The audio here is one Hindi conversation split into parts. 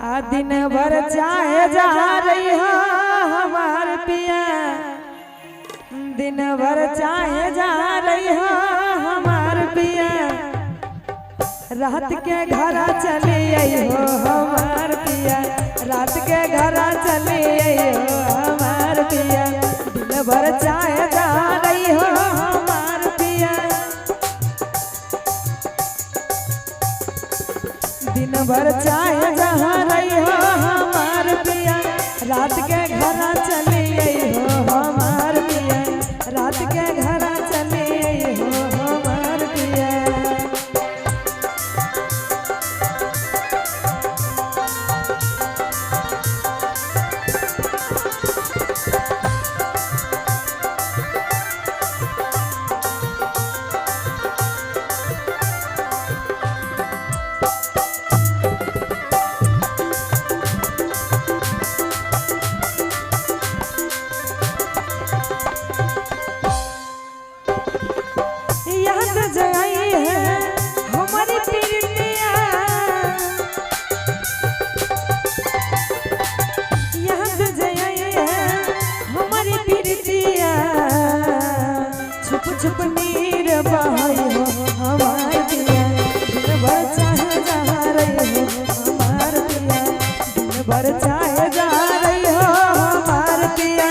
दिन भर चाहे जा रही हो हमार पिया, दिन भर चाहे जा रही हो हमार पिया, रात के घर चली आई हो हमार पिया, रात के घर चली आई हो हमार पिया, दिन भर चाहे जा रही हो हमार पिया, दिन भर चाहे जा रही हो हमार पिया, रात के घर चली आई हो हमार पिया, रात के घर चली आई हो हमार पिया। छुप छुप नीर बहाई हो हमार पिया, दिन भर चाहे जा रही हो हमार पिया, दिन भर चाहे जा रही हो हमार पिया,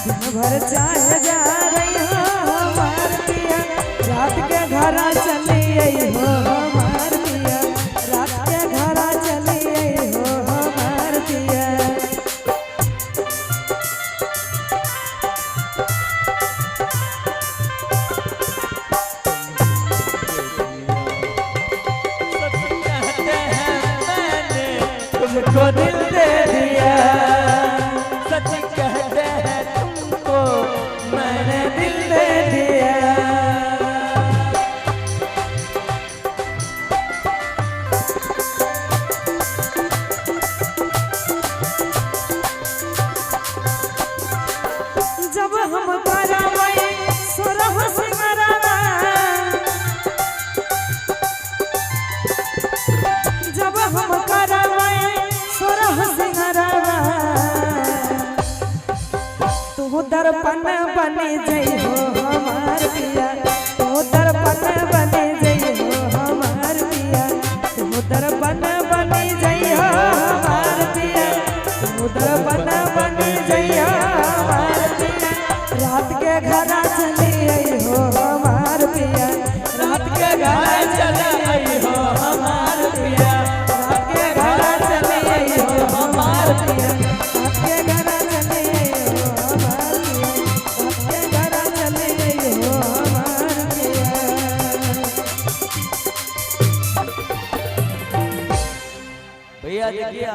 दिन भर चाहे जा रही हो हमार पिया, रात के घर चली आई हो हमार पिया, रात के घर चली आई हो हमार पिया। तुमको दिल दे दिया, सच कहते हैं तुमको मैंने दिल दे दिया। जब हम करावई सोरह सिंगरवा, जब हम करावई सोरह सिंगरवा, तू दर्पण बने जई हो हमार पिया, तू दर्पण बने जई हो हमार पिया, तू दर्पण बने जई हो हमार पिया, तू दर्पण बने जई हो हमार पिया, रात के घर चली आई हो हमार पिया, रात के घर चली आई हो हमार पिया, रात के घर चली आई हो हमार पिया, रात के घर चली आई हो हमार पिया, रात के घर चली आई हो हमार पिया। भैया देखिए